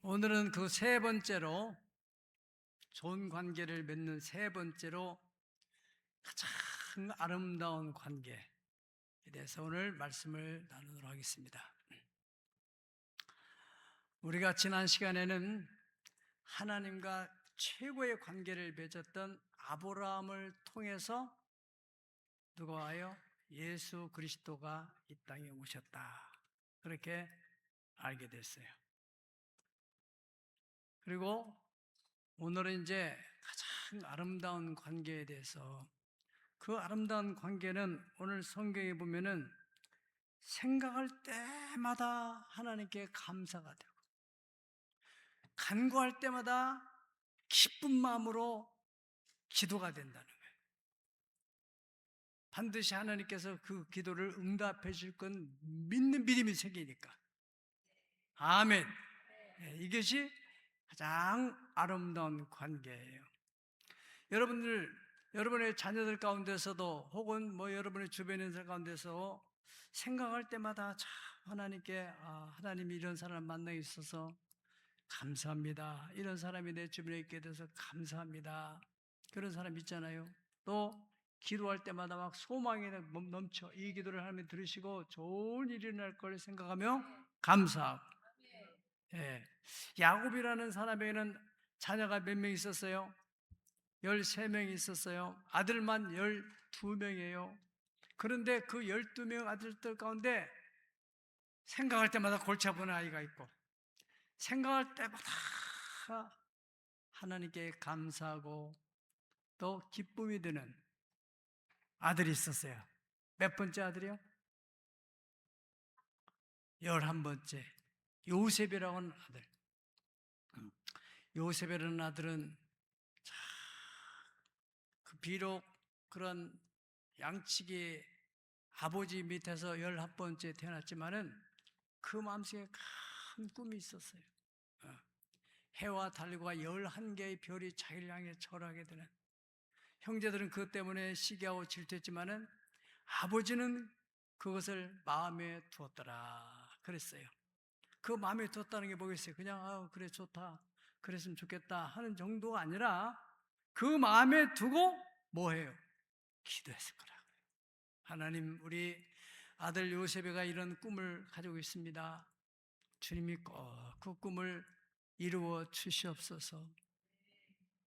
오늘은 그 세 번째로, 좋은 관계를 맺는 세 번째로 가장 아름다운 관계에 대해서 오늘 말씀을 나누도록 하겠습니다. 우리가 지난 시간에는 하나님과 최고의 관계를 맺었던 아브라함을 통해서 누가 와요? 예수 그리스도가 이 땅에 오셨다, 그렇게 알게 됐어요. 그리고 오늘은 이제 가장 아름다운 관계에 대해서, 그 아름다운 관계는 오늘 성경에 보면은 생각할 때마다 하나님께 감사가 되고, 간구할 때마다 기쁜 마음으로 기도가 된다는 거예요. 반드시 하나님께서 그 기도를 응답해 줄 건 믿는 믿음이 생기니까. 아멘. 네, 이것이 가장 아름다운 관계예요. 여러분의 자녀들 가운데서도, 혹은 여러분의 주변에 있는 사람 가운데서 생각할 때마다 참 하나님께, 하나님이 이런 사람 만나 있어서 감사합니다, 이런 사람이 내 주변에 있게 돼서 감사합니다, 그런 사람 있잖아요. 또 기도할 때마다 막 소망이 넘쳐 이 기도를 하나님 들으시고 좋은 일이 일어날 걸 생각하며 감사하고. 예. 야곱이라는 사람에게는 자녀가 몇 명 있었어요? 13명이 있었어요. 아들만 12명이에요. 그런데 그 12명 아들들 가운데 생각할 때마다 골치 아픈 아이가 있고, 생각할 때마다 하나님께 감사하고 또 기쁨이 드는 아들이 있었어요. 몇 번째 아들이요? 11번째. 요셉이라고 하는 아들. 요셉이라는 아들은 비록 그런 양치기 아버지 밑에서 11번째 태어났지만은 그 마음속에 큰 꿈이 있었어요. 해와 달과 11개의 별이 자기를 향해 절하게 되는. 형제들은 그것 때문에 시기하고 질투했지만은 아버지는 그것을 마음에 두었더라 그랬어요. 그 마음에 두었다는 게 뭐겠어요? 그냥 그래 좋다, 그랬으면 좋겠다 하는 정도가 아니라 그 마음에 두고 뭐해요? 기도했을 거라고요. 하나님, 우리 아들 요셉이가 이런 꿈을 가지고 있습니다. 주님이 꼭 그 꿈을 이루어 주시옵소서.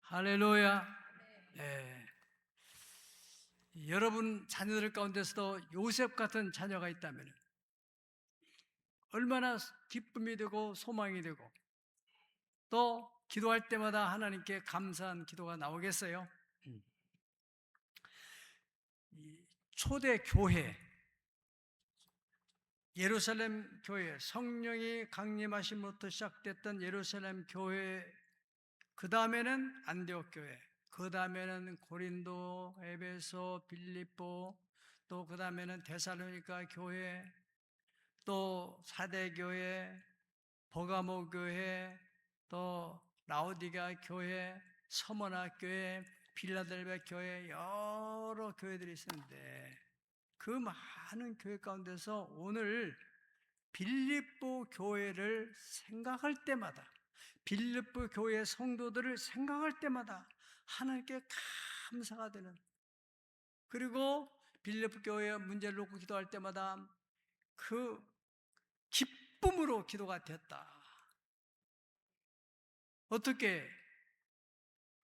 할렐루야. 네. 여러분 자녀들 가운데서도 요셉 같은 자녀가 있다면 얼마나 기쁨이 되고 소망이 되고, 또 기도할 때마다 하나님께 감사한 기도가 나오겠어요? 초대 교회, 예루살렘 교회, 성령이 강림하심부터 시작됐던 예루살렘 교회, 그 다음에는 안디옥 교회, 그 다음에는 고린도, 에베소, 빌립보, 또 그 다음에는 데살로니가 교회, 또 사대교회, 버가모 교회, 또 라오디가 교회, 서머나 교회, 빌라델베 교회, 여러 교회들이 있었는데 그 많은 교회 가운데서 오늘 빌립보 교회를 생각할 때마다, 빌립보 교회 성도들을 생각할 때마다 하나님께 감사가 되는, 그리고 빌립보 교회의 문제를 놓고 기도할 때마다 그 기쁨으로 기도가 됐다. 어떻게?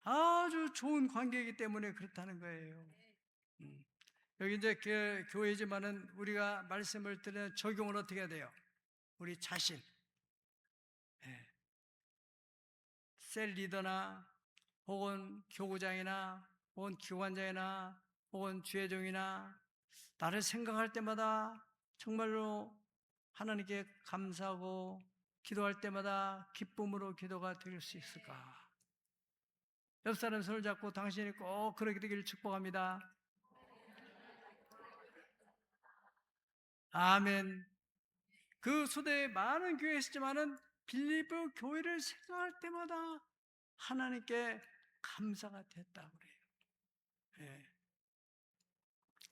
아주 좋은 관계이기 때문에 그렇다는 거예요. 여기 이제 교회지만은 우리가 말씀을 들으면 적용을 어떻게 해야 돼요? 우리 자신, 셀 리더나 혹은 교구장이나 혹은 기관장이나 혹은 주회종이나 나를 생각할 때마다 정말로 하나님께 감사하고 기도할 때마다 기쁨으로 기도가 될 수 있을까? 옆 사람 손을 잡고 당신이 꼭 그렇게 되기를 축복합니다. 아멘. 그 수대에 많은 교회가 있었지만은 빌립보 교회를 생각할 때마다 하나님께 감사가 됐다고 그래요. 예.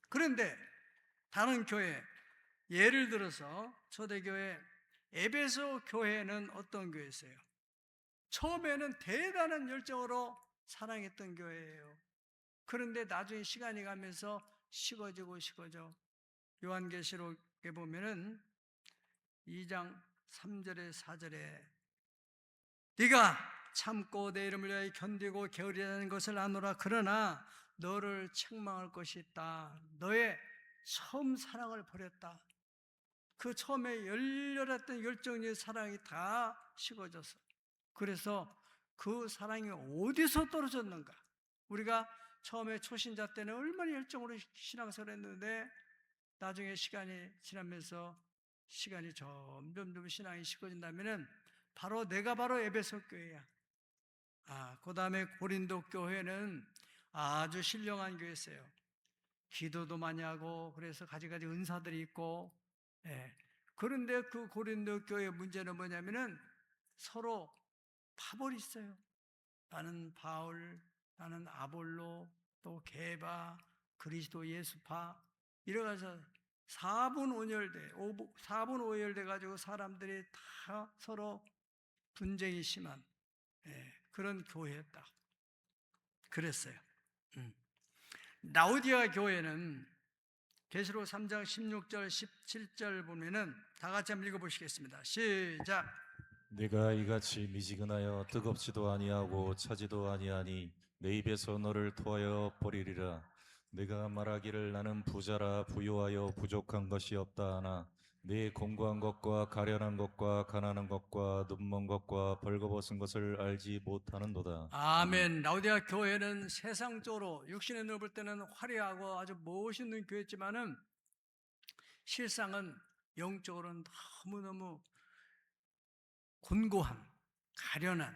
그런데 다른 교회, 예를 들어서 초대교회 에베소 교회는 어떤 교회였어요? 처음에는 대단한 열정으로 사랑했던 교회예요. 그런데 나중에 시간이 가면서 식어져. 요한계시록에 보면은 2장 3절에 4절에 네가 참고 내 이름을 위하여 견디고 게으르다는 것을 아노라. 그러나 너를 책망할 것이 있다. 너의 처음 사랑을 버렸다. 그 처음에 열렬했던 열정의 사랑이 다 식어져서, 그래서 그 사랑이 어디서 떨어졌는가? 우리가 처음에 초신자 때는 얼마나 열정으로 신앙생활을 했는데 나중에 시간이 지나면서 시간이 점점 신앙이 식어진다면은 바로 에베소 교회야. 그 다음에 고린도 교회는 아주 신령한 교회였어요. 기도도 많이 하고 그래서 가지가지 은사들이 있고. 예. 그런데 그 고린도 교회의 문제는 뭐냐면은 서로 파벌이 있어요. 나는 바울, 나는 아볼로, 또 게바, 그리스도 예수파, 이래가서 4분 5열돼 가지고 사람들이 다 서로 분쟁이 심한, 그런 교회였다. 그랬어요. 라우디아 교회는 계시록 3장 16절 17절 보면은 다 같이 한번 읽어보시겠습니다. 시작. 내가 이같이 미지근하여 뜨겁지도 아니하고 차지도 아니하니 내 입에서 너를 토하여 버리리라. 내가 말하기를 나는 부자라 부유하여 부족한 것이 없다 하나 내 공고한 것과 가련한 것과 가난한 것과 눈먼 것과 벌거벗은 것을 알지 못하는도다. 아멘. 라우디아 교회는 세상적으로 육신의 눈을 볼 때는 화려하고 아주 멋있는 교회였지만은 실상은 영적으로는 너무너무 곤고한, 가련한,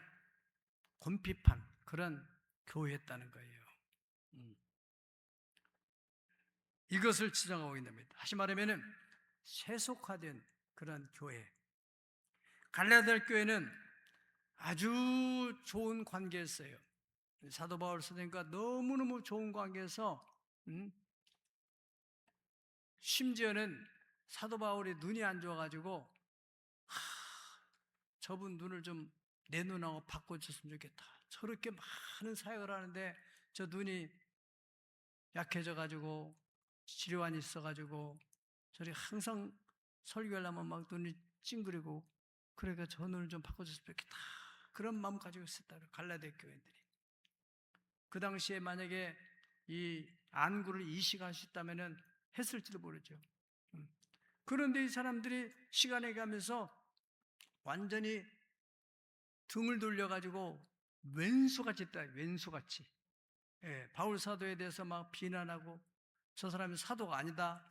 곤핍한 그런 교회였다는 거예요. 이것을 지정하고 있는 겁니다. 다시 말하면은 세속화된 그런 교회. 갈라디아 교회는 아주 좋은 관계였어요. 사도 바울 선생님과 너무너무 좋은 관계에서 심지어는 사도 바울이 눈이 안 좋아가지고 저분 눈을 좀 내 눈하고 바꿔줬으면 좋겠다. 저렇게 많은 사역을 하는데 저 눈이 약해져가지고 치료안이 있어가지고 저리 항상 설교하려면 막 눈이 찡그리고, 그러니까 저 눈을 좀 바꿔줬으면 좋겠다. 그런 마음 가지고 있었다. 갈라디아 교회들이. 그 당시에 만약에 이 안구를 이식할 수 있다면은 했을지도 모르죠. 그런데 이 사람들이 시간이 가면서 완전히 등을 돌려가지고 왼수같이 했다. 왼수같이. 바울 사도에 대해서 막 비난하고 저 사람이 사도가 아니다.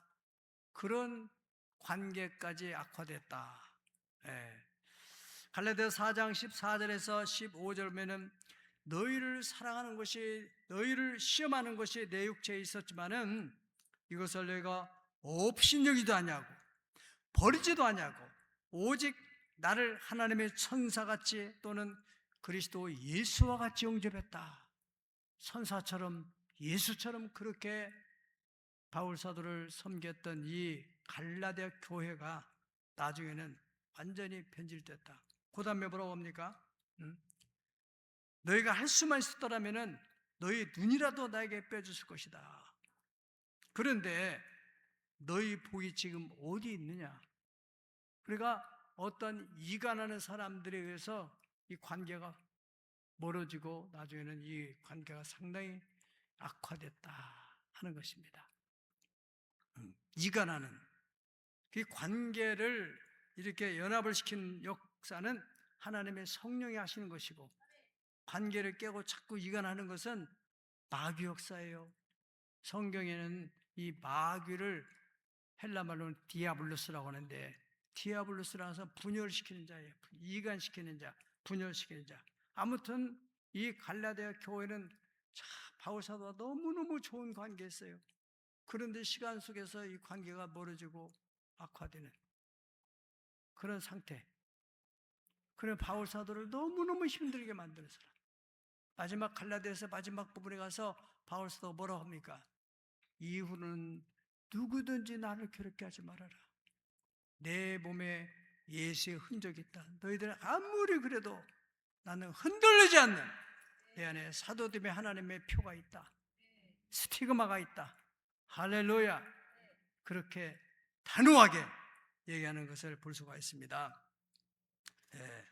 그런 관계까지 악화됐다. 갈라디아 4장 14절에서 15절 보면은 너희를 사랑하는 것이, 너희를 시험하는 것이 내 육체에 있었지만은 이것을 내가 업신여기도 아니하고 버리지도 아니하고 오직 나를 하나님의 천사같이 또는 그리스도 예수와 같이 영접했다. 천사처럼 예수처럼 그렇게 바울 사도를 섬겼던 이 갈라디아 교회가 나중에는 완전히 변질됐다. 그 다음에 뭐라고 합니까? 너희가 할 수만 있었더라면 너희 눈이라도 나에게 빼줬을 것이다. 그런데 너희 복이 지금 어디 있느냐? 그러니까 어떤 이간하는 사람들에 의해서 이 관계가 멀어지고 나중에는 이 관계가 상당히 악화됐다 하는 것입니다. 이간하는 그 관계를 이렇게 연합을 시킨 역사는 하나님의 성령이 하시는 것이고, 관계를 깨고 자꾸 이간하는 것은 마귀 역사예요. 성경에는 이 마귀를 헬라 말로는 디아블로스라고 하는데, 디아블로스라고 해서 분열시키는 자예요. 이간시키는 자, 분열시키는 자. 아무튼 이 갈라디아 교회는 바울 사도와 너무너무 좋은 관계였어요. 그런데 시간 속에서 이 관계가 멀어지고 악화되는 그런 상태. 그런 바울 사도를 너무너무 힘들게 만들어서 마지막 갈라디아서 마지막 부분에 가서 바울 사도가 뭐라고 합니까? 이후는 누구든지 나를 괴롭게 하지 말아라. 내 몸에 예수의 흔적이 있다. 너희들 아무리 그래도 나는 흔들리지 않는 내 안에 사도됨의 하나님의 표가 있다. 스티그마가 있다. 할렐루야. 그렇게 단호하게 얘기하는 것을 볼 수가 있습니다. 예.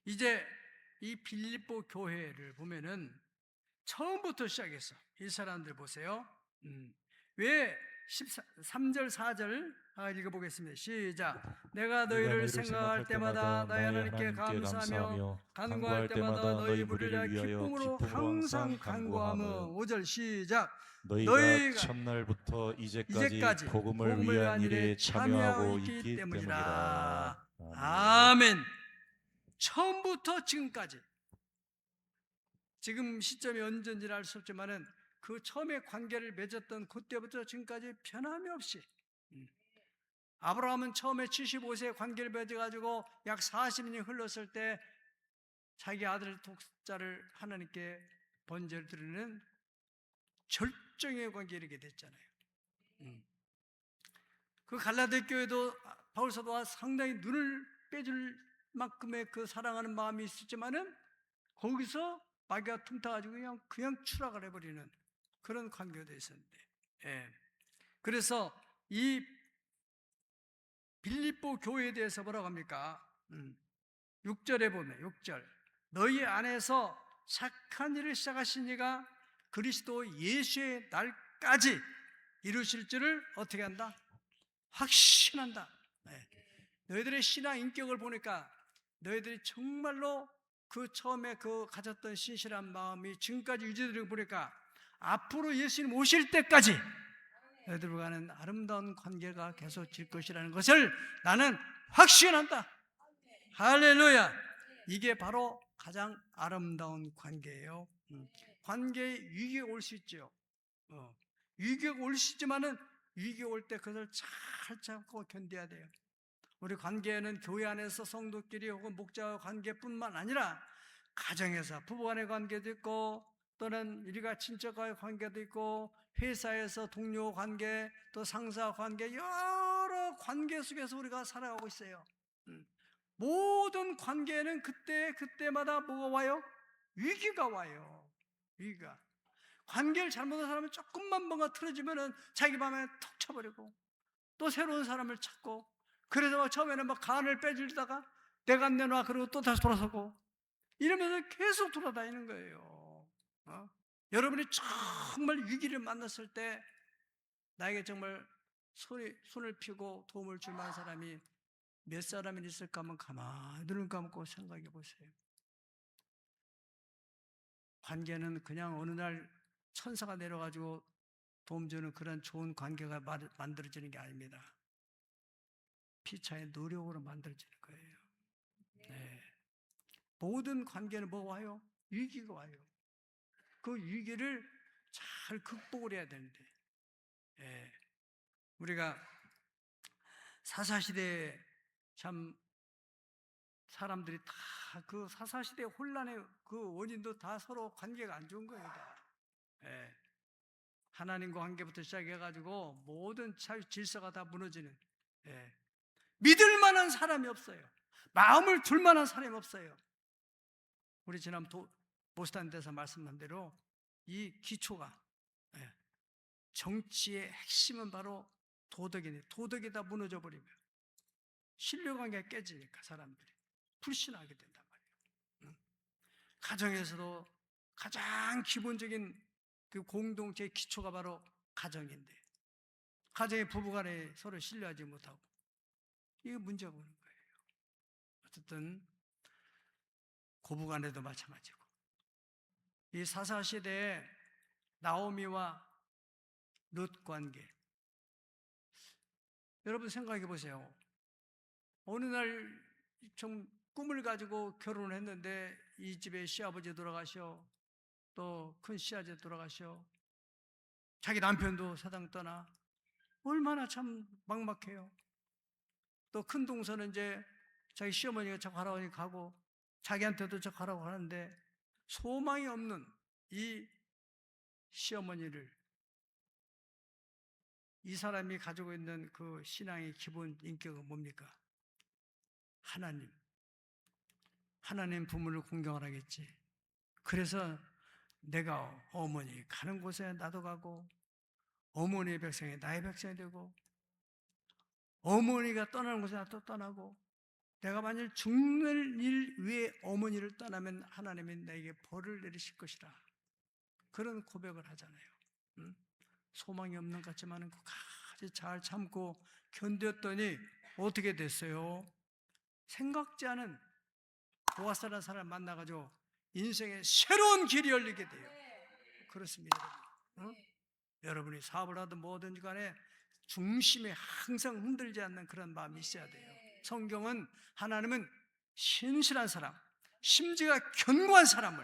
이제 이 빌립보 교회를 보면은 처음부터 시작해서 이 사람들 보세요. 왜 13절 4절 읽어보겠습니다. 시작. 내가 너희를 생각할 때마다 나의 하나님께 감사하며 간구할 때마다 너희 무리를 위하여 기쁨으로 항상 간구하며 5절 시작. 너희가 첫날부터 이제까지 복음을 위한 일에 참여하고 있기 때문이라. 아멘. 처음부터 지금까지, 지금 시점이 언제인지는 알 수 없지만은 그 처음에 관계를 맺었던 그때부터 지금까지 변함이 없이, 아브라함은 처음에 75세에 관계를 맺어가지고 약 40년이 흘렀을 때 자기 아들 독자를 하나님께 번제를 드리는 절정의 관계에 이르게 됐잖아요. 그 갈라디 교회도 바울 사도와 상당히 눈을 빼줄 만큼의 그 사랑하는 마음이 있었지만은 거기서 마귀가 틈타가지고 그냥 추락을 해버리는 그런 관계가 되어 있었는데, 예. 그래서 이 빌립보 교회에 대해서 뭐라고 합니까? 6절에 보면 6절 너희 안에서 착한 일을 시작하신 이가 그리스도 예수의 날까지 이루실 줄을 어떻게 한다? 확신한다. 네. 너희들의 신앙 인격을 보니까 너희들이 정말로 그 처음에 그 가졌던 신실한 마음이 지금까지 유지되는 거 보니까 앞으로 예수님 오실 때까지 너희들과는 아름다운 관계가 계속 질 것이라는 것을 나는 확신한다. 할렐루야. 이게 바로 가장 아름다운 관계예요. 관계에 위기가 올 수 있죠. 위기가 올 수 있지만은 위기가 올 때 그것을 잘 참고 견뎌야 돼요. 우리 관계는 교회 안에서 성도끼리 혹은 목자와 관계뿐만 아니라 가정에서 부부간의 관계도 있고, 또는 일가 친척과의 관계도 있고, 회사에서 동료 관계, 또 상사 관계, 여러 관계 속에서 우리가 살아가고 있어요. 모든 관계는 그때마다 뭐가 와요? 위기가 와요. 위기가. 관계를 잘못한 사람은 조금만 뭔가 틀어지면은 자기 마음에 톡 쳐버리고, 또 새로운 사람을 찾고, 그래서 막 처음에는 막 간을 빼주다가 내가 안 내놔 그러고 또 다시 돌아서고 이러면서 계속 돌아다니는 거예요. 여러분이 정말 위기를 만났을 때 나에게 정말 손을 펴고 도움을 줄 만한 사람이 몇 사람이 있을까 하면 가만히 눈을 감고 생각해 보세요. 관계는 그냥 어느 날 천사가 내려가지고 도움 주는 그런 좋은 관계가 만들어지는 게 아닙니다. 피차의 노력으로 만들어지는 거예요. 네. 모든 관계는 뭐 와요? 위기가 와요. 그 위기를 잘 극복을 해야 되는데, 예. 우리가 사사시대에 참 사람들이 다 그 사사시대 혼란의 그 원인도 다 서로 관계가 안 좋은 거예요. 다. 예. 하나님과 관계부터 시작해가지고 모든 질서가 다 무너지는, 예. 믿을 만한 사람이 없어요. 마음을 둘 만한 사람이 없어요. 우리 지난 보스탄 데서 말씀한 대로 이 기초가, 예. 정치의 핵심은 바로 도덕이네. 도덕이 다 무너져 버리면 신뢰관계가 깨지니까 사람들이 불신하게 된단 말이에요. 가정에서도 가장 기본적인 그 공동체의 기초가 바로 가정인데, 가정의 부부간에 서로 신뢰하지 못하고 이게 문제가 오는 거예요. 어쨌든 고부간에도 마찬가지고, 이 사사시대에 나오미와 룻 관계, 여러분 생각해 보세요. 어느 날 좀 꿈을 가지고 결혼을 했는데 이 집에 시아버지 돌아가셔, 또 큰 시아버지 돌아가셔, 자기 남편도 세상 떠나, 얼마나 참 막막해요. 또 큰 동서는 이제 자기 시어머니가 자꾸 하라고 하니 가고, 자기한테도 자꾸 하라고 하는데 소망이 없는 이 시어머니를, 이 사람이 가지고 있는 그 신앙의 기본 인격은 뭡니까? 하나님. 하나님 부모를 공경을 하겠지. 그래서 내가 어머니 가는 곳에 나도 가고, 어머니의 백성이 나의 백성이 되고, 어머니가 떠나는 곳에 나도 떠나고, 내가 만일 죽는 일 위에 어머니를 떠나면 하나님이 나에게 벌을 내리실 것이라. 그런 고백을 하잖아요. 응? 소망이 없는 것 같지만 끝까지 잘 참고 견뎠더니 어떻게 됐어요? 생각지 않은 보아스라는 사람을 만나가지고 인생의 새로운 길이 열리게 돼요. 그렇습니다. 응? 여러분이 사업을 하든 뭐든 간에 중심에 항상 흔들지 않는 그런 마음이 있어야 돼요. 성경은 하나님은 신실한 사람, 심지가 견고한 사람을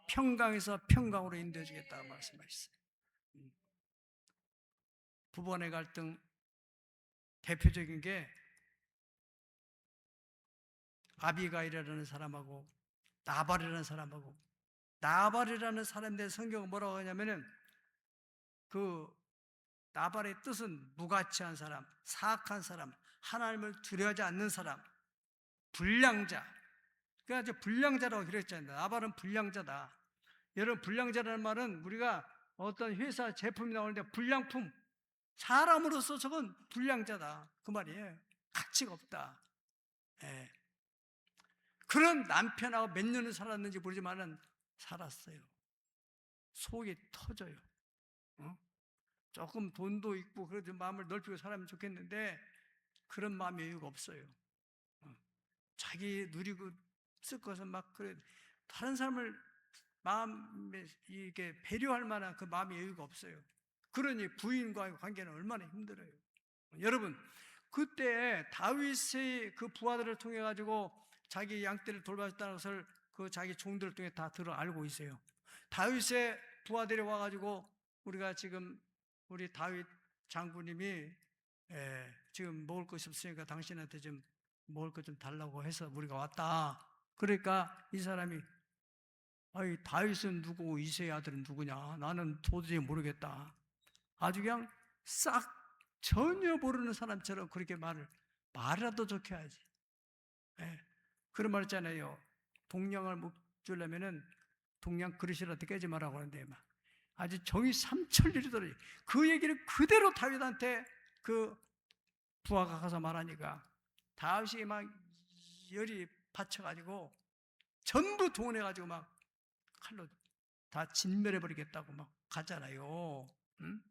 평강에서 평강으로 인도해 주겠다고 말씀하셨어요. 부부 간의 갈등 대표적인 게 아비가일이라는 사람하고 나발이라는 사람하고, 나발이라는 사람에 대해 성경은 뭐라고 하냐면은 그 나발의 뜻은 무가치한 사람, 사악한 사람, 하나님을 두려워하지 않는 사람, 불량자. 그래서 불량자라고 그랬잖아요. 나발은 불량자다. 여러분, 불량자라는 말은 우리가 어떤 회사 제품이 나오는데 불량품, 사람으로서 저건 불량자다 그 말이에요. 가치가 없다. 예. 그런 남편하고 몇 년을 살았는지 모르지만은 살았어요. 속이 터져요. 어? 조금 돈도 있고 그래도 마음을 넓히고 살면 좋겠는데 그런 마음이 여유가 없어요. 자기 누리고 쓸 것은 막 그래, 다른 사람을 마음에 이게 배려할 만한 그 마음의 여유가 없어요. 그러니 부인과의 관계는 얼마나 힘들어요. 여러분, 그때 다윗의 그 부하들을 통해 가지고 자기 양떼를 돌봐줬다는 것을 그 자기 종들을 통해 다 들어 알고 있어요. 다윗의 부하들이 와가지고 우리가 지금 우리 다윗 장군님이 지금 먹을 것이 없으니까 당신한테 좀 먹을 것 좀 달라고 해서 우리가 왔다. 그러니까 이 사람이 아이 다윗은 누구고 이새의 아들은 누구냐? 나는 도저히 모르겠다. 아주 그냥 싹 전혀 모르는 사람처럼 그렇게 말이라도 좋게 하지. 예. 그런 말 있잖아요. 동량을 못 주려면은 동량 그릇이라도 깨지 말라고 하는데 막 아주 정이 삼천리더니 그 얘기를 그대로 다윗한테 그 부하가 가서 말하니까 다윗이 막 열이 받쳐가지고 전부 동원해가지고 막 칼로 다 진멸해버리겠다고 막 가잖아요. 응?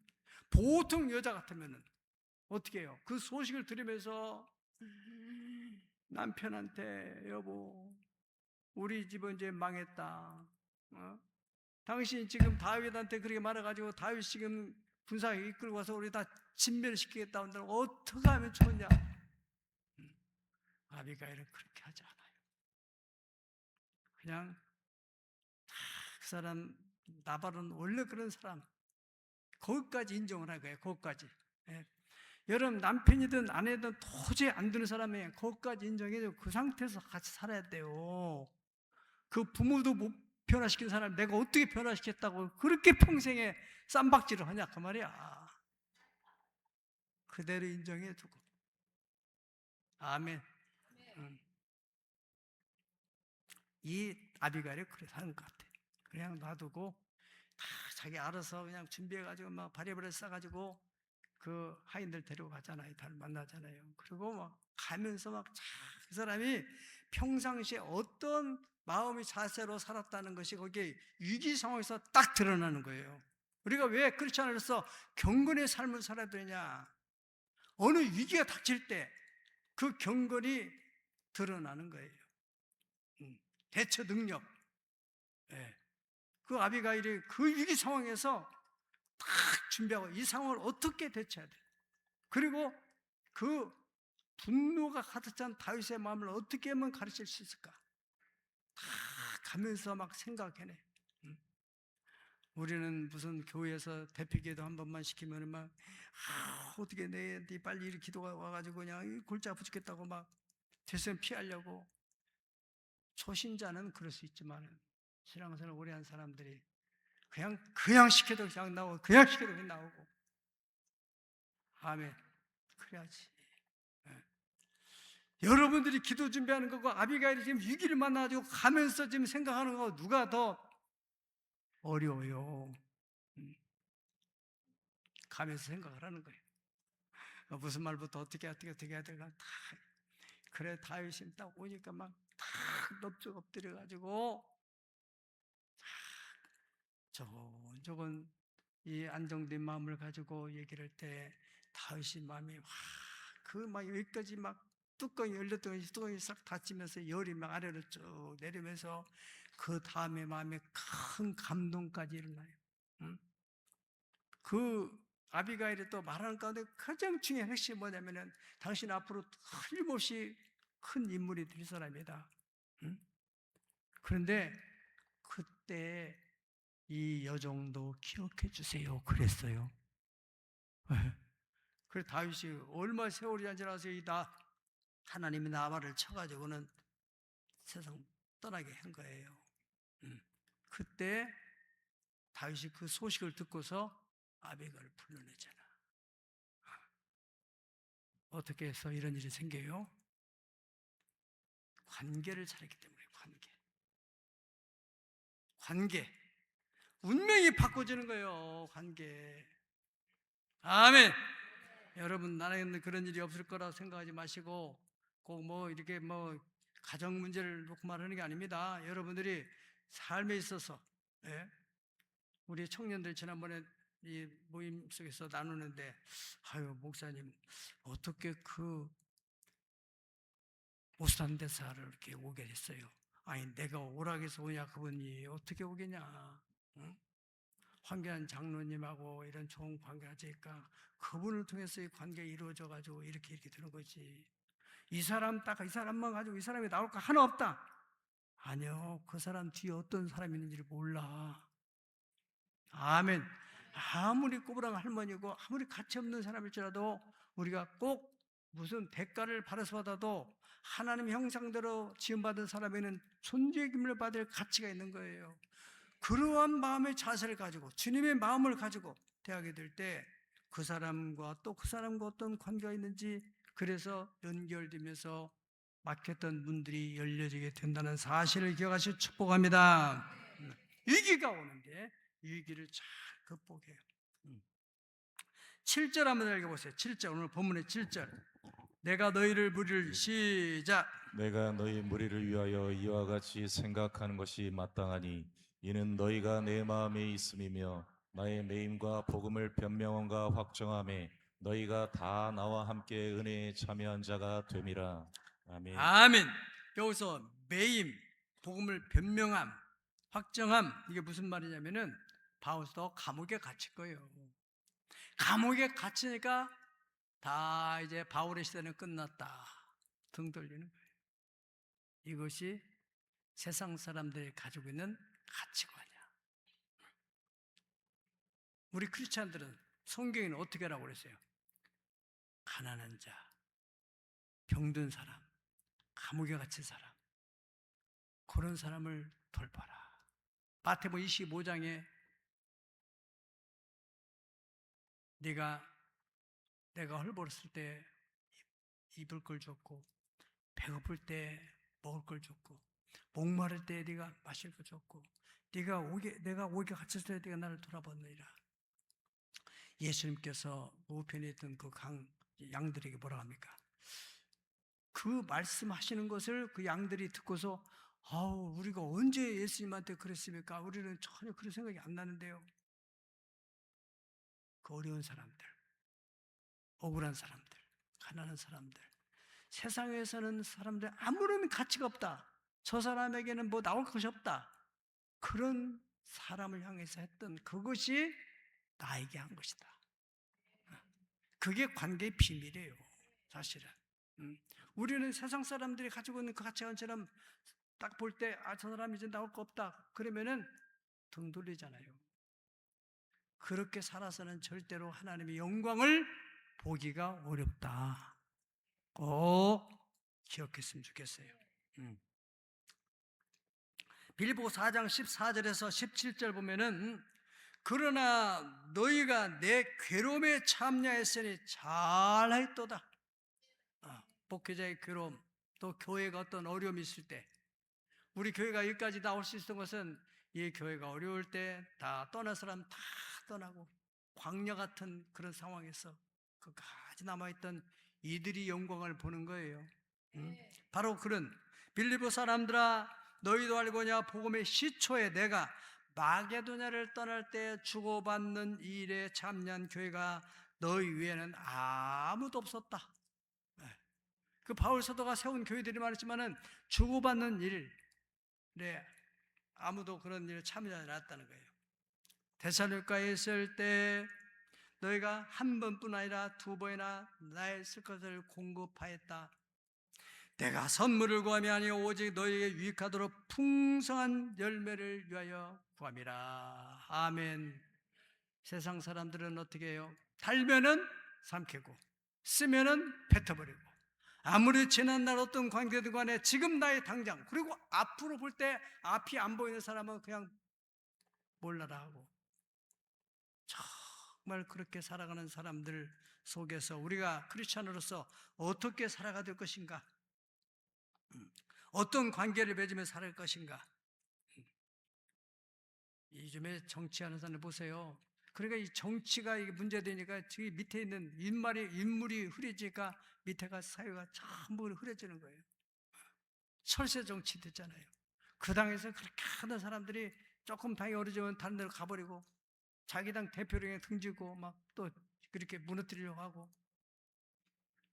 보통 여자 같으면은 어떻게 해요? 그 소식을 들으면서 남편한테 여보 우리 집은 이제 망했다. 당신 지금 다윗한테 그렇게 말해가지고 다윗 지금 군사에 이끌고 와서 우리 다 진멸시키겠다 한다면 어떻게 하면 좋냐? 아비가일은 그렇게 하지 않아요. 그냥 그 사람 나발은 원래 그런 사람 거기까지 인정을 할 거예요. 거기까지. 예. 여러분 남편이든 아내든 도저히 안 되는 사람이에요. 거기까지 인정해서 그 상태에서 같이 살아야 돼요. 그 부모도 못 변화시킨 사람 내가 어떻게 변화시켰다고 그렇게 평생에 쌈박질을 하냐 그 말이야. 그대로 인정해 두고. 아멘. 이 아비가일이 그래서 하는 것 같아. 그냥 놔두고 다 자기 알아서 그냥 준비해가지고 막 바리바리 싸가지고 그 하인들 데리고 가잖아요. 다 만나잖아요. 그리고 막 가면서 막 그 사람이 평상시에 어떤 마음의 자세로 살았다는 것이 거기에 위기 상황에서 딱 드러나는 거예요. 우리가 왜 크리스천으로서 경건의 삶을 살아야 되냐? 어느 위기가 닥칠 때 그 경건이 드러나는 거예요. 대처 능력. 네. 그 아비가일이 그 위기 상황에서 딱 준비하고 이 상황을 어떻게 대처해야 돼? 그리고 그 분노가 가득 찬 다윗의 마음을 어떻게 하면 가르칠 수 있을까? 다 가면서 막 생각해내. 우리는 무슨 교회에서 대피기도 한 번만 시키면 막 어떻게 네 빨리 이 기도가 와가지고 그냥 골자 붙겠다고 막 대선 피하려고. 초신자는 그럴 수 있지만 신앙생활 오래 한 사람들이 그냥 시켜도 그냥 나오고 그냥 시켜도 그냥 나오고. 아멘. 그래야지. 여러분들이 기도 준비하는 거고 아비가일이 지금 위기를 만나가지고 가면서 지금 생각하는 거 누가 더 어려워요? 가면서 생각을 하는 거예요. 무슨 말부터 어떻게 해야 될까 다. 그래 다윗이 딱 오니까 막 탁 엎드려가지고 저건 이 안정된 마음을 가지고 얘기를 할 때 다윗이 마음이 막 여기까지 막 뚜껑이 열렸던 것이 뚜껑이 싹 닫히면서 열이 막 아래로 쭉 내리면서 그 다음에 마음에 큰 감동까지 일어나요. 응? 그 아비가일이 또 말하는 가운데 가장 중요한 핵심이 뭐냐면은 당신 앞으로 틀림없이 큰 인물이 될 사람이다. 응? 그런데 그때 이 여종도 기억해 주세요. 그랬어요. 그래서 다윗이 얼마 세월이 지나서 하나님이 나발을 쳐가지고는 세상 떠나게 한 거예요. 그때 다윗이 그 소식을 듣고서 아비가를 불러내잖아. 어떻게 해서 이런 일이 생겨요? 관계를 잘했기 때문에 관계. 운명이 바꿔지는 거예요. 관계. 아멘. 여러분 나는 그런 일이 없을 거라 생각하지 마시고 꼭 이렇게 가정 문제를 놓고 말하는 게 아닙니다. 여러분들이 삶에 있어서 우리 청년들 지난번에 이 모임 속에서 나누는데 아유 목사님 어떻게 그 오스탄 대사를 이렇게 오게 됐어요? 아니 내가 오락에서 오냐 그분이 어떻게 오겠냐? 응? 황교안 장로님하고 이런 좋은 관계가 있으니까 그분을 통해서 이 관계가 이루어져 가지고 이렇게 되는 거지. 이 사람만 가지고 이 사람이 나올 거 하나 없다. 아니요, 그 사람 뒤에 어떤 사람이 있는지를 몰라. 아멘. 아무리 꼬부랑 할머니고 아무리 가치 없는 사람일지라도 우리가 꼭 무슨 대가를 받아서 받아도 하나님 형상대로 지음받은 사람에는 존재임을 받을 가치가 있는 거예요. 그러한 마음의 자세를 가지고 주님의 마음을 가지고 대하게 될 때 그 사람과 또 그 사람과 어떤 관계가 있는지 그래서 연결되면서 막혔던 문들이 열려지게 된다는 사실을 기억하시고 축복합니다. 위기가 오는데 위기를 잘 극복해요. 7절 한번 읽어보세요. 7절 오늘 본문의 7절 내가 너희를 부릴 시작 내가 너희 무리를 위하여 이와 같이 생각하는 것이 마땅하니 이는 너희가 내 마음에 있음이며 나의 매임과 복음을 변명함과 확정함에 너희가 다 나와 함께 은혜에 참여한 자가 됨이라. 아멘. 아멘. 여기서 매임, 복음을 변명함, 확정함 이게 무슨 말이냐면은 바울도 감옥에 갇힐 거예요. 감옥에 갇히니까 다 이제 바울의 시대는 끝났다. 등 돌리는 거예요. 이것이 세상 사람들이 가지고 있는 가치관이야. 우리 크리스찬들은 성경에는 어떻게 하라고 그랬어요? 가난한 자, 병든 사람, 감옥에 갇힌 사람 그런 사람을 돌봐라. 마태복음 25장에 내가 헐벗었을 때 입을 걸 줬고 배고플 때 먹을 걸 줬고 목마를 때 네가 마실 걸 줬고 내가 오게 갇혔을 때 네가 나를 돌아봤느니라. 예수님께서 우편에 있던 그 양들에게 뭐라 합니까? 그 말씀하시는 것을 그 양들이 듣고서 우리가 언제 예수님한테 그랬습니까? 우리는 전혀 그런 생각이 안 나는데요. 그 어려운 사람들, 억울한 사람들, 가난한 사람들, 세상에 사는 사람들 아무런 가치가 없다. 저 사람에게는 뭐 나올 것이 없다. 그런 사람을 향해서 했던 그것이 나에게 한 것이다. 그게 관계의 비밀이에요. 사실은. 우리는 세상 사람들이 가지고 있는 그 가치관처럼 딱 볼 때 저 사람 이제 나올 거 없다. 그러면은 등 돌리잖아요. 그렇게 살아서는 절대로 하나님의 영광을 보기가 어렵다. 꼭 기억했으면 좋겠어요. 빌립보서 4장 14절에서 17절 보면은 그러나 너희가 내 괴로움에 참여했으니 잘하였도다. 목회자의 괴로움, 또 교회가 어떤 어려움이 있을 때, 우리 교회가 여기까지 나올 수 있었던 것은 이 교회가 어려울 때 다 떠날 사람 다 떠나고 광야 같은 그런 상황에서 끝까지 남아있던 이들이 영광을 보는 거예요. 바로 그런 빌립보 사람들아, 너희도 알고냐, 복음의 시초에 내가 마게도냐를 떠날 때 주고받는 이 일에 참여한 교회가 너희 위에는 아무도 없었다. 그 바울 사도가 세운 교회들이 많았지만은 주고받는 일에 아무도 그런 일에 참여하지 않았다는 거예요. 데살로니가에 있을 때 너희가 한 번뿐 아니라 두 번이나 나의 쓸 것을 공급하였다. 내가 선물을 구함이 아니요 오직 너희에게 유익하도록 풍성한 열매를 위하여 구함이라. 아멘. 세상 사람들은 어떻게 해요? 달면은 삼키고 쓰면은 뱉어버리고, 아무리 지난날 어떤 관계든 간에 지금 나의 당장, 그리고 앞으로 볼 때 앞이 안 보이는 사람은 그냥 몰라라 하고, 정말 그렇게 살아가는 사람들 속에서 우리가 크리스찬으로서 어떻게 살아가야 될 것인가? 어떤 관계를 맺으며 살아갈 것인가? 요즘에 정치하는 사람들 보세요. 그러니까 이 정치가 이게 문제되니까 저기 밑에 있는 인물이 흐려지니까 밑에가 사회가 전부 흐려지는 거예요. 철새 정치 됐잖아요. 그 당에서 그렇게 하는 사람들이 조금 당이 어려지면 다른 데로 가버리고 자기 당 대표령에 등지고 막 또 그렇게 무너뜨리려고 하고,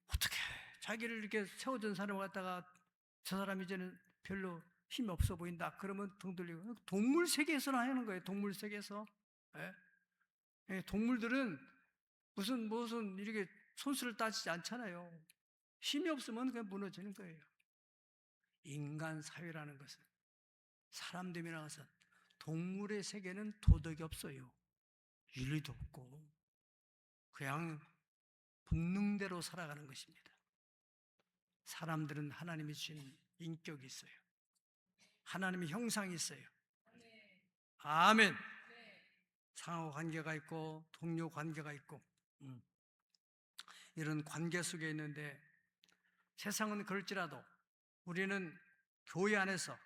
어떻게 자기를 이렇게 세워준 사람을 갖다가 저 사람 이제는 별로 힘이 없어 보인다 그러면 등 돌리고, 동물 세계에서나 하는 거예요. 동물 세계에서. 예? 예, 동물들은 무슨 이렇게 손수를 따지지 않잖아요. 힘이 없으면 그냥 무너지는 거예요. 인간 사회라는 것은, 사람됨이라는 것은, 동물의 세계는 도덕이 없어요. 윤리도 없고 그냥 본능대로 살아가는 것입니다. 사람들은 하나님이 주신 인격이 있어요. 하나님의 형상이 있어요. 아멘. 상호 관계가 있고 동료 관계가 있고 이런 관계 속에 있는데, 세상은 그럴지라도 우리는 교회 안에서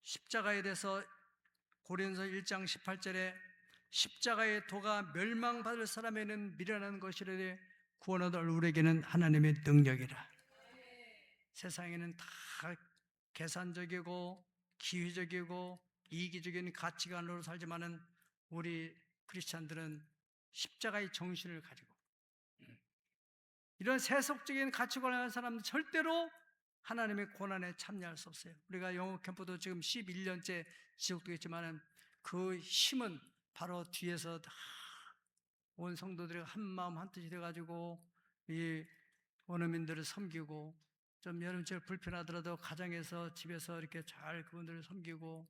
십자가에 대해서 고린도서 1장 18절에 십자가의 도가 멸망받을 사람에는 미련한 것이라되 구원받을 우리에게는 하나님의 능력이라. 세상에는 다 계산적이고 기회적이고 이기적인 가치관으로 살지만은 우리 크리스찬들은 십자가의 정신을 가지고 이런 세속적인 가치관을 가진 사람은 절대로 하나님의 고난에 참여할 수 없어요. 우리가 영어 캠프도 지금 11년째 지속되고 있지만은 그 힘은 바로 뒤에서 다 온 성도들이 한 마음 한 뜻이 돼가지고 이 원어민들을 섬기고, 좀 여름철 불편하더라도 가정에서 집에서 이렇게 잘 그분들을 섬기고,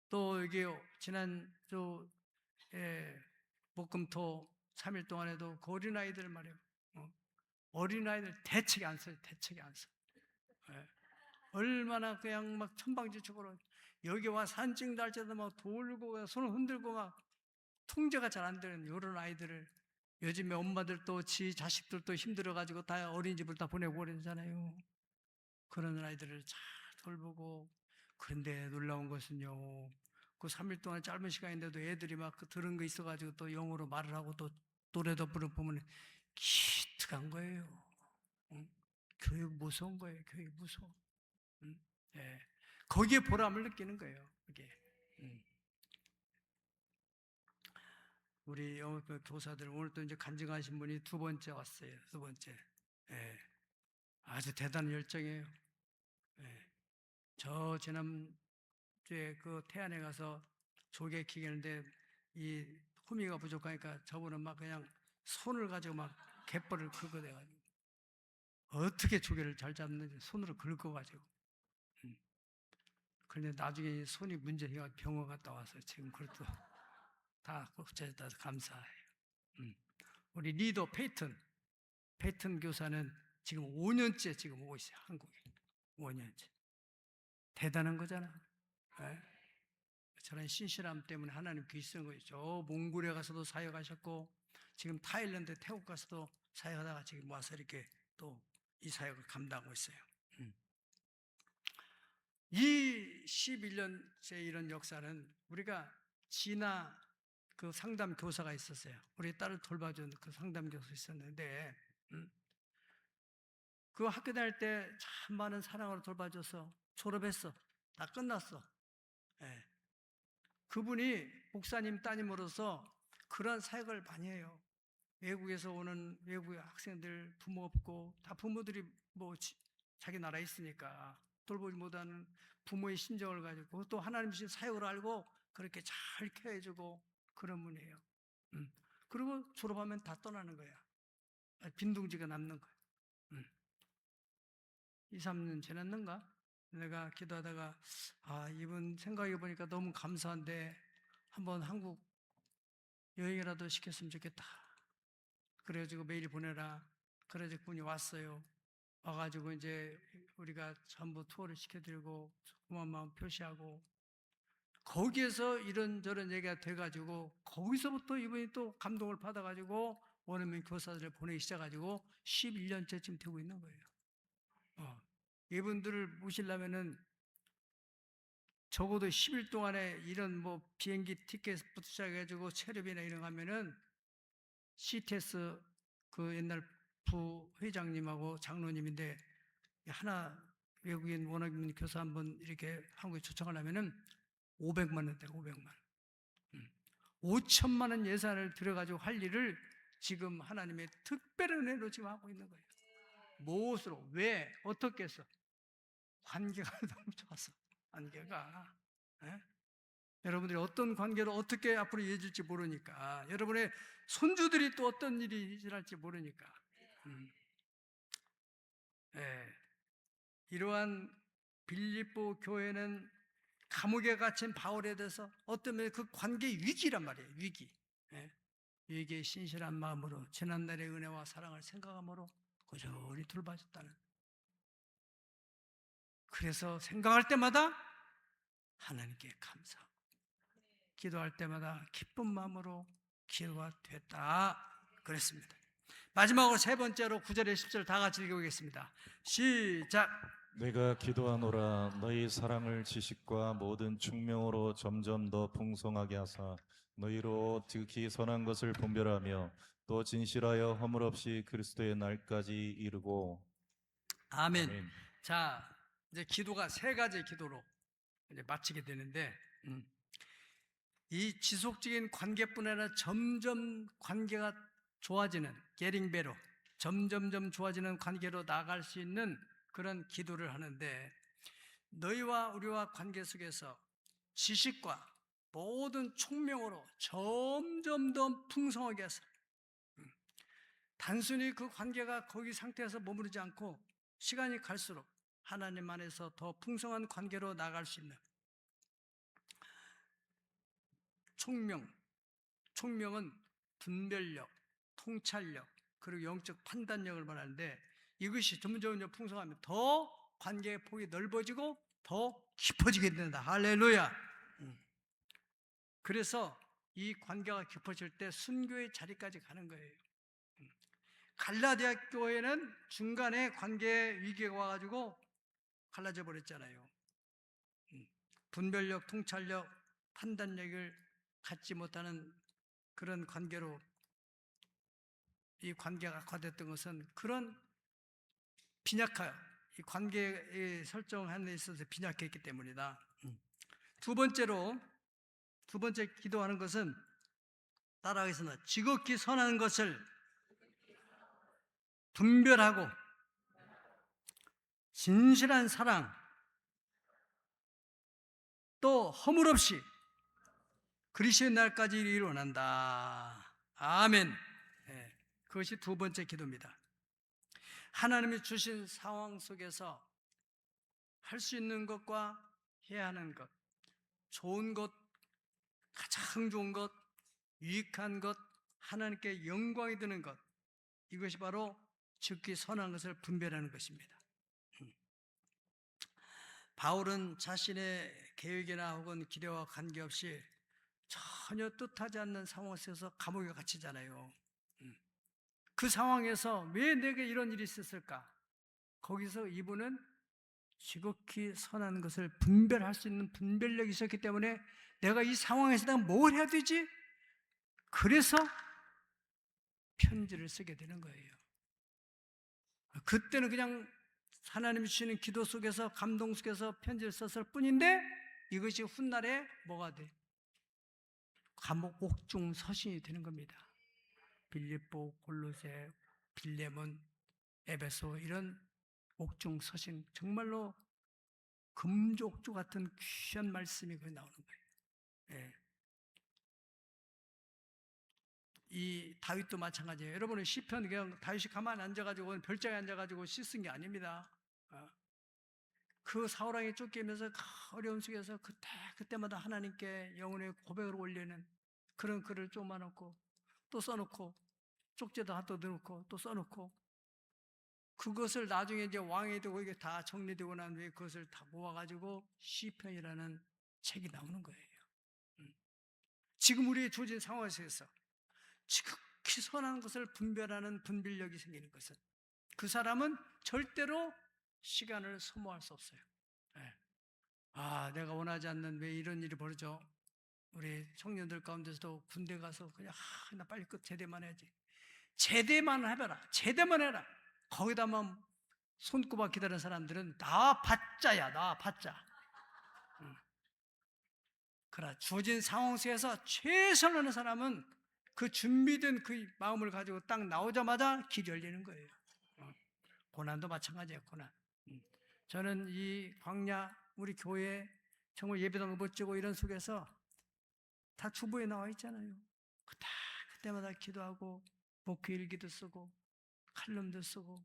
또 여기 지난 목금토 3일 동안에도 그 어린아이들 말이에요. 어린아이들 대책이 안 써요. 대책이 안 써. 예. 얼마나 그냥 막 천방지축으로 여기 와 산증 달 때도 막 돌고 손을 흔들고 막 통제가 잘 안 되는 이런 아이들을, 요즘에 엄마들도 지 자식들도 힘들어가지고 다 어린이집을 다 보내고 그러잖아요. 그런 아이들을 잘 돌보고. 그런데 놀라운 것은요, 그 3일 동안 짧은 시간인데도 애들이 막 들은 거 있어가지고 또 영어로 말을 하고 또 노래도 부르면 기특한 거예요. 응? 교육 무서운 거예요. 교육 무서워. 응? 예. 거기에 보람을 느끼는 거예요. 그게. 우리 영어 교사들 오늘 또 이제 간증하신 분이 두 번째 왔어요. 두 번째. 예. 아주 대단한 열정이에요. 예. 저 지난주에 그 태안에 가서 조개 키겠는데 이 호미가 부족하니까 저분은 막 그냥 손을 가지고 막 갯벌을 긁어대가지고 어떻게 조개를 잘 잡는지 손으로 긁어가지고. 그런데 나중에 손이 문제해가 병원 갔다 와서 지금 그것도 다 어쩌다 감사해요. 우리 리더 페이튼 교사는 지금 5년째 지금 오고 있어요. 한국에 5년째. 대단한 거잖아. 네? 저런 신실함 때문에 하나님 귀 쓴 거예요. 저 몽골에 가서도 사역하셨고 지금 타일랜드 태국 가서도 사역하다가 지금 와서 이렇게 또 이 사역을 감당하고 있어요. 이 11년째 이런 역사는 우리가 진아 그 상담 교사가 있었어요. 우리 딸을 돌봐준 그 상담 교사 있었는데 그 학교 다닐 때 참 많은 사랑으로 돌봐줘서 졸업했어. 다 끝났어. 예. 그분이 목사님 따님으로서 그런 사역을 많이 해요. 외국에서 오는 외국의 학생들 부모 없고 다 부모들이 뭐 자기 나라에 있으니까 돌보지 못하는 부모의 심정을 가지고 또 하나님 주신 사역을 알고 그렇게 잘 케어해주고 그런 분이에요. 그리고 졸업하면 다 떠나는 거야. 빈둥지가 남는 거야. 2, 3년 지났는가? 내가 기도하다가 이분 생각해 보니까 너무 감사한데 한번 한국 여행이라도 시켰으면 좋겠다. 그래가지고 메일 보내라. 그래가지고 분이 왔어요. 와가지고 이제 우리가 전부 투어를 시켜드리고 고마운 마음 표시하고 거기에서 이런저런 얘기가 돼가지고 거기서부터 이분이 또 감동을 받아가지고 원어민 교사들을 보내기 시작해가지고 11년째쯤 되고 있는 거예요. 이분들을 모시려면은 적어도 10일 동안에 이런 뭐 비행기 티켓부터 시작해가지고 체류비나 이런 거 하면은 CTS 그 옛날 부회장님하고 장로님인데 하나 외국인 원어민 교사 한번 이렇게 한국에 초청하려면은 500만 원대 500만 원. 5천만 원 예산을 들여가지고 할 일을 지금 하나님의 특별한 은혜로 지금 하고 있는 거예요. 무엇으로? 왜? 어떻게 해서? 관계가 너무 좋아서. 관계가. 예? 여러분들이 어떤 관계로 어떻게 앞으로 이어질지 모르니까 여러분의 손주들이 또 어떤 일이 일어날지 모르니까 예. 이러한 빌립보 교회는 감옥에 갇힌 바울에 대해서 어떤 면에 그 관계 위기란 말이에요. 위기. 예. 위기에 신실한 마음으로 지난날의 은혜와 사랑을 생각함으로 꾸준히 돌봐줬다는. 그래서 생각할 때마다 하나님께 감사하고 기도할 때마다 기쁜 마음으로 기도가 됐다 그랬습니다. 마지막으로 세 번째로 9절에 10절 다 같이 읽어보겠습니다. 시작. 내가 기도하노라 너희 사랑을 지식과 모든 충명으로 점점 더 풍성하게 하사 너희로 지극히 선한 것을 분별하며 또 진실하여 허물 없이 그리스도의 날까지 이르고. 아멘. 아멘. 자, 이제 기도가 세 가지 기도로 이제 마치게 되는데 이 지속적인 관계뿐 아니라 점점 관계가 좋아지는 게링베로 점점점 좋아지는 관계로 나아갈 수 있는 그런 기도를 하는데 너희와 우리와 관계 속에서 지식과 모든 총명으로 점점 더 풍성하게 해서 단순히 그 관계가 거기 상태에서 머무르지 않고 시간이 갈수록 하나님 안에서 더 풍성한 관계로 나아갈 수 있는 총명은 분별력, 통찰력, 그리고 영적 판단력을 말하는데 이것이 점점 풍성하면 더 관계의 폭이 넓어지고 더 깊어지게 된다. 할렐루야. 그래서 이 관계가 깊어질 때 순교의 자리까지 가는 거예요. 갈라디아 교회는 중간에 관계 위기가 와가지고 갈라져 버렸잖아요. 분별력, 통찰력, 판단력을 갖지 못하는 그런 관계로 이 관계가 악화됐던 것은 그런 빈약한 이 관계의 설정하는 데 있어서 빈약했기 때문이다. 두 번째 기도하는 것은 따라하겠습니다. 지극히 선한 것을 분별하고 진실한 사랑 또 허물 없이 그리스도의 날까지 이르기를 원한다. 아멘. 네, 그것이 두 번째 기도입니다. 하나님이 주신 상황 속에서 할 수 있는 것과 해야 하는 것, 좋은 것, 가장 좋은 것, 유익한 것, 하나님께 영광이 드는 것, 이것이 바로 지극히 선한 것을 분별하는 것입니다. 바울은 자신의 계획이나 혹은 기대와 관계없이 전혀 뜻하지 않는 상황 속에서 감옥에 갇히잖아요. 그 상황에서 왜 내게 이런 일이 있었을까? 거기서 이분은 지극히 선한 것을 분별할 수 있는 분별력이 있었기 때문에 내가 이 상황에서 내가 뭘 해야 되지? 그래서 편지를 쓰게 되는 거예요. 그때는 그냥 하나님이 주시는 기도 속에서 감동 속에서 편지를 썼을 뿐인데 이것이 훗날에 뭐가 돼? 감옥 옥중 서신이 되는 겁니다. 빌립보, 골로새, 빌레몬, 에베소 이런 옥중 서신, 정말로 금족주 같은 귀한 말씀이 거기 나오는 거예요. 예. 이 다윗도 마찬가지예요. 여러분은 시편 그냥 다윗이 가만히 앉아가지고 별장에 앉아가지고 씻은 게 아닙니다. 그 사울왕에 쫓기면서 어려움 속에서 그때마다 하나님께 영혼의 고백을 올리는 그런 글을 쪼아놓고 또 써놓고 쪽지도 또 넣고 또 써놓고 그것을 나중에 이제 왕이 되고 이게 다 정리되고 난 후에 그것을 다 모아가지고 시편이라는 책이 나오는 거예요. 지금 우리의 주어진 상황에서 지극히 선한 것을 분별하는 분별력이 생기는 것은 그 사람은 절대로 시간을 소모할 수 없어요. 네. 내가 원하지 않는 왜 이런 일이 벌어져? 우리 청년들 가운데서도 군대 가서 그냥 나 빨리 제대만 해야지. 제대만 해봐라. 제대만 해라. 거기다만 손꼽아 기다리는 사람들은 나 받자야, 나 받자. 그러나 주어진 상황 속에서 최선을 하는 사람은 그 준비된 그 마음을 가지고 딱 나오자마자 길이 열리는 거예요. 고난도 마찬가지예요, 고난. 저는 이 광야, 우리 교회 정말 예배당 멋지고 이런 속에서 다 주보에 나와 있잖아요. 그때마다 기도하고 목회 일기도 쓰고 칼럼도 쓰고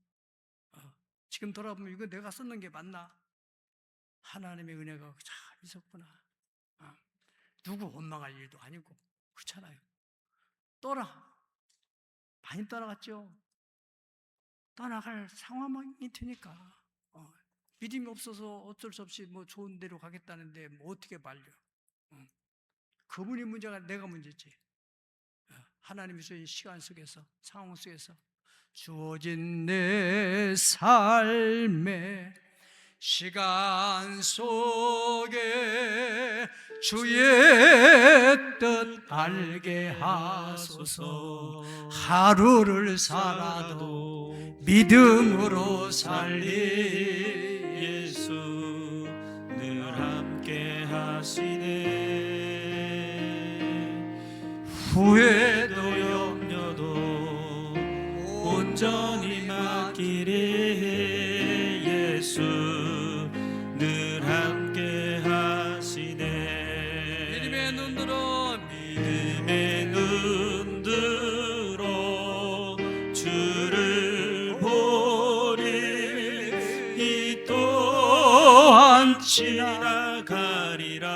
지금 돌아보면 이거 내가 썼는 게 맞나? 하나님의 은혜가 참 있었구나. 누구 원망할 일도 아니고 그렇잖아요. 많이 떠나갔죠. 떠나갈 상황이 되니까 믿음이 없어서 어쩔 수 없이 뭐 좋은 데로 가겠다는데 뭐 어떻게 말려? 그분이 문제가 내가 문제지. 하나님이 주신 시간 속에서 상황 속에서 주어진 내 삶의 시간 속에 주의 뜻 알게 하소서. 하루를 살아도 믿음으로 살리 예수 늘 함께 하시네. 후회도 염려도 온전히 맡기리 예수 늘 함께 하시네. 믿음의 눈들어 주를 보리. 이 또한 지나가리라.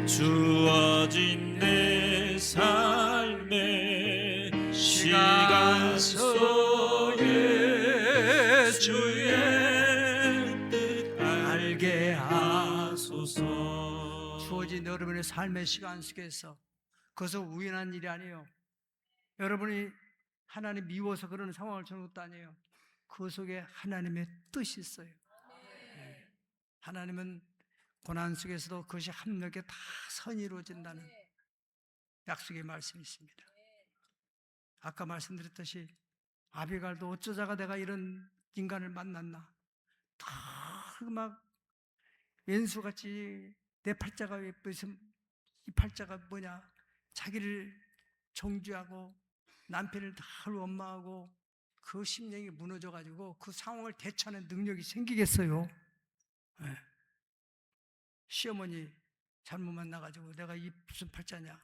주어진 내 삶의 시간 속에 주의 뜻 알게 하소서. 주어진 여러분의 삶의 시간 속에서 그것은 우연한 일이 아니에요. 여러분이 하나님 미워서 그런 상황을 주는 것도 아니에요. 그 속에 하나님의 뜻이 있어요. 하나님은 고난 속에서도 그것이 합력에 다 선이 이루어진다는 약속의 말씀이 있습니다. 아까 말씀드렸듯이 아비갈도 어쩌다가 내가 이런 인간을 만났나, 막 왼수같이 내 팔자가 무슨 이 팔자가 뭐냐, 자기를 정죄하고 남편을 다 원망하고 그 심령이 무너져가지고 그 상황을 대처하는 능력이 생기겠어요? 네. 시어머니 잘못 만나가지고 내가 이 무슨 팔자냐,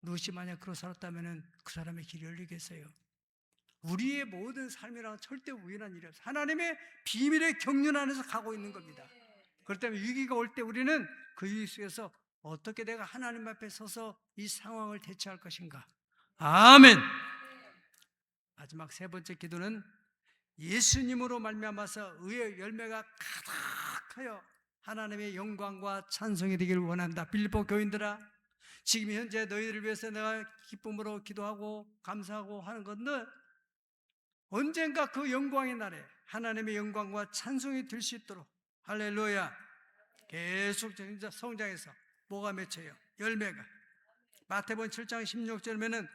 루시 만약 그러고 살았다면 그 사람의 길이 열리겠어요? 우리의 모든 삶이란 절대 우연한 일이 없어요. 하나님의 비밀의 경륜 안에서 가고 있는 겁니다. 그렇기 때문에 위기가 올 때 우리는 그 위기 속에서 어떻게 내가 하나님 앞에 서서 이 상황을 대처할 것인가. 아멘. 마지막 세 번째 기도는 예수님으로 말미암아서 의의 열매가 가득하여 하나님의 영광과 찬송이 되기를 원한다. 빌립보 교인들아, 지금 현재 너희들을 위해서 내가 기쁨으로 기도하고 감사하고 하는 건데 언젠가 그 영광의 날에 하나님의 영광과 찬송이 될 수 있도록 할렐루야. 계속 성장해서 뭐가 맺혀요? 열매가. 마태복음 7장 16절에는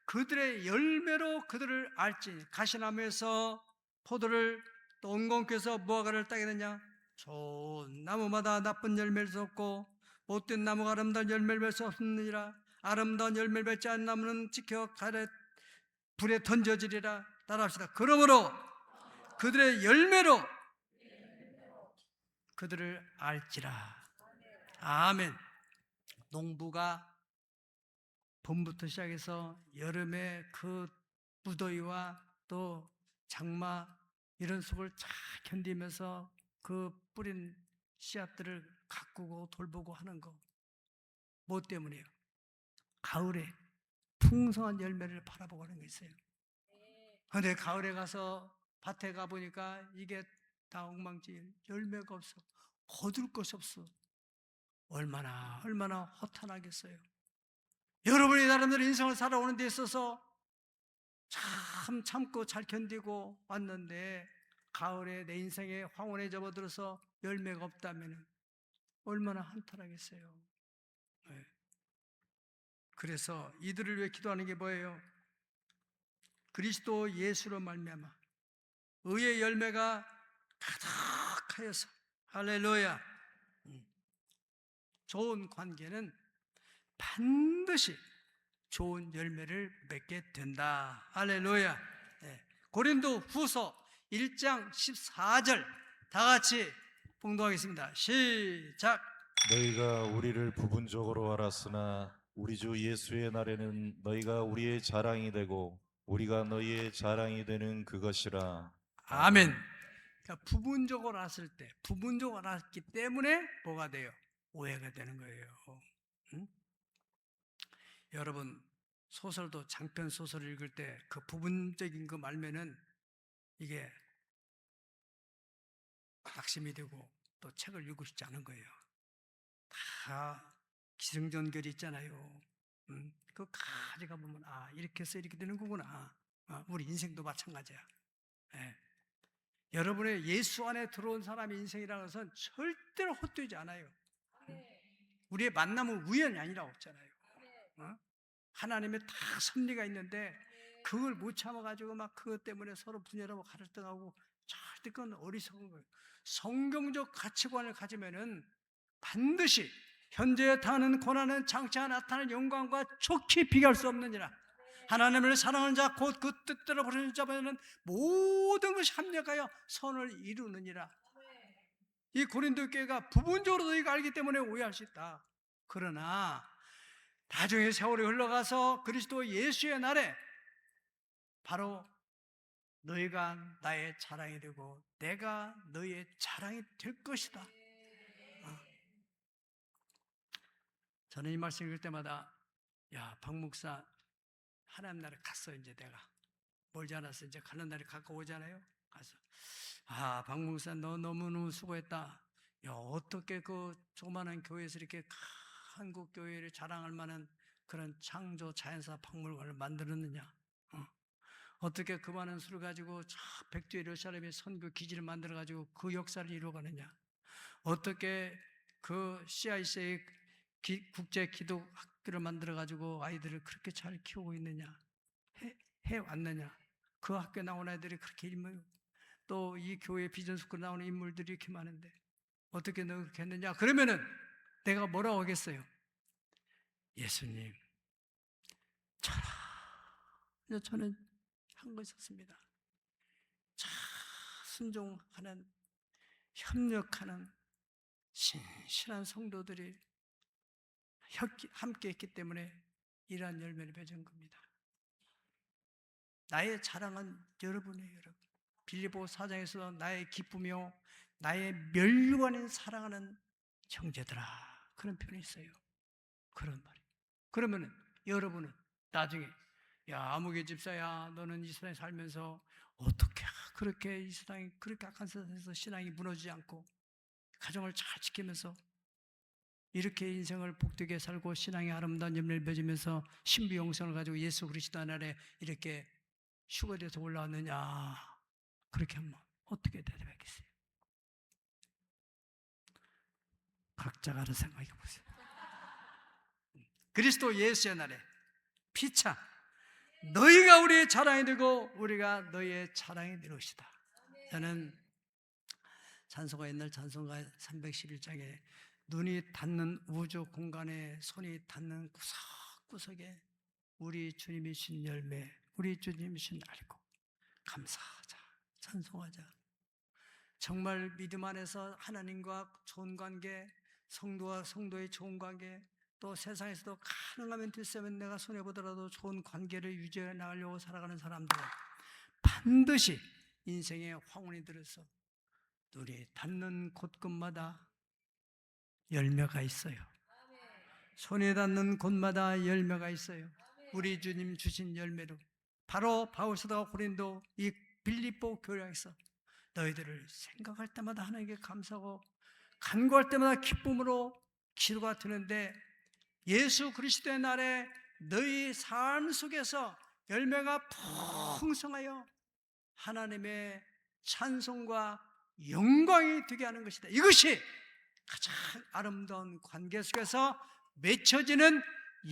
그들의 열매로 그들을 알지. 가시나무에서 포도를 또 온건께서 무화과를 따게 되냐? 좋은 나무마다 나쁜 열매를 쏟고 못된 나무가 아름다운 열매를 맺을 수 없느니라. 아름다운 열매를 맺지 않는 나무는 지켜 가래 불에 던져지리라. 따라합시다. 그러므로 그들의 열매로 그들을 알지라. 아멘. 농부가 봄부터 시작해서 여름에 그 무더위와 또 장마 이런 속을 잘 견디면서 그 뿌린 씨앗들을 가꾸고 돌보고 하는 거. 뭐 때문에요? 가을에 풍성한 열매를 바라보고 하는 게 있어요. 그런데 가을에 가서 밭에 가보니까 이게 다 엉망진, 열매가 없어. 거둘 것이 없어. 얼마나 허탄하겠어요. 여러분이 나름대로 인생을 살아오는 데 있어서 참 참고 잘 견디고 왔는데 가을에 내 인생에 황혼에 접어들어서 열매가 없다면 얼마나 한탄하겠어요. 네. 그래서 이들을 위해 기도하는 게 뭐예요? 그리스도 예수로 말미암아 의의 열매가 가득하여서 할렐루야. 좋은 관계는 반드시 좋은 열매를 맺게 된다. 할렐루야. 네. 고린도 후서 1장 14절 다 같이 봉독하겠습니다. 시작. 너희가 우리를 부분적으로 알았으나 우리 주 예수의 날에는 너희가 우리의 자랑이 되고 우리가 너희의 자랑이 되는 그것이라. 아멘. 그러니까 부분적으로 알았을 때, 부분적으로 알았기 때문에 뭐가 돼요? 오해가 되는 거예요. 응? 여러분 소설도 장편 소설을 읽을 때 그 부분적인 거 말면은 이게 낙심이 되고 또 책을 읽고 싶지 않은 거예요. 다 기승전결이 있잖아요. 그거 가져가 보면 이렇게 해서 이렇게 되는 거구나. 우리 인생도 마찬가지야. 예. 여러분의 예수 안에 들어온 사람의 인생이라는 것은 절대로 헛되지 않아요. 우리의 만남은 우연이 아니라고 했잖아요. 하나님의 다 섭리가 있는데 그걸 못 참아가지고 막 그것 때문에 서로 분열하고 갈등하고 절대 그건 어리석은 거예요. 성경적 가치관을 가지면은 반드시 현재에 당하는 고난은 장차 나타날 영광과 좋게 비교할 수 없느니라. 하나님을 사랑하는 자 곧 그 뜻대로 부르는 자는 모든 것이 합력하여 선을 이루느니라. 이 고린도 교회가 부분적으로 너희가 알기 때문에 오해할 수 있다. 그러나 나중에 세월이 흘러가서 그리스도 예수의 날에 바로 너희가 나의 자랑이 되고 내가 너희의 자랑이 될 것이다. 저는 이 말씀 읽을 때마다 박 목사 하나님 나라에 갔어. 이제 내가 멀지 않았어. 이제 가는 날이 가까워오잖아요. 가서 박 목사 너 너무너무 수고했다. 어떻게 그 조그마한 교회에서 이렇게 한국 교회를 자랑할 만한 그런 창조 자연사 박물관을 만들었느냐? 어떻게 그 많은 수를 가지고 백두의 예루살렘의 선교 기지를 만들어 가지고 그 역사를 이루어가느냐? 어떻게 그 CIC의 국제 기독 학교를 만들어 가지고 아이들을 그렇게 잘 키우고 있느냐? 해 왔느냐? 그 학교 나온 아이들이 그렇게 인물, 또 이 교회 비전 스쿨 나오는 인물들이 이렇게 많은데 어떻게 너 그렇게 했느냐? 그러면은 내가 뭐라고 하겠어요? 예수님 쳐라. 저는 한 거 있었습니다. 참 순종하는, 협력하는 신실한 성도들이 함께 했기 때문에 이러한 열매를 맺은 겁니다. 나의 자랑은 여러분이에요. 여러분. 빌립보 4장에서 나의 기쁘며 나의 멸류관인 사랑하는 형제들아, 그런 표현이 있어요. 그런 말이에요. 그러면 여러분은 나중에 아무개 집사야, 너는 이 세상에 살면서 어떻게 그렇게 이 세상이 그렇게 악한 세상에서 신앙이 무너지지 않고 가정을 잘 지키면서 이렇게 인생을 복되게 살고 신앙의 아름다운 열매를 맺으면서 신비 영성을 가지고 예수 그리스도 안에 이렇게 슈거돼서 올라왔느냐? 그렇게 하면 어떻게 대답하겠어요? 각자가 알아서 생각해 보세요. 그리스도 예수의 날에 피차 너희가 우리의 자랑이 되고 우리가 너희의 자랑이 될 것이다. 저는 찬송가 옛날 찬송가 311장에 눈이 닿는 우주 공간에 손이 닿는 구석구석에 우리 주님이 신 열매, 우리 주님이 신 알고 감사하자, 찬송하자. 정말 믿음 안에서 하나님과 좋은 관계, 성도와 성도의 좋은 관계, 또 세상에서도 가능하면 들세면 내가 손해보더라도 좋은 관계를 유지해 나가려고 살아가는 사람들은 반드시 인생의 황혼이 들어서 눈이 닿는 곳곳마다 열매가 있어요. 손에 닿는 곳마다 열매가 있어요. 우리 주님 주신 열매로 바로 바울사도가 고린도 이 빌립보 교회에서 너희들을 생각할 때마다 하나님께 감사하고 간구할 때마다 기쁨으로 기도가 드는데 예수 그리스도의 날에 너희 삶 속에서 열매가 풍성하여 하나님의 찬송과 영광이 되게 하는 것이다. 이것이 가장 아름다운 관계 속에서 맺혀지는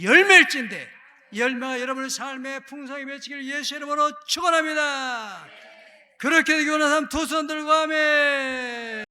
열매일진데 열매가 여러분의 삶에 풍성히 맺히기를 예수 이름으로 축원합니다. 그렇게 되기 원하는 사람 두 손 들고 아멘.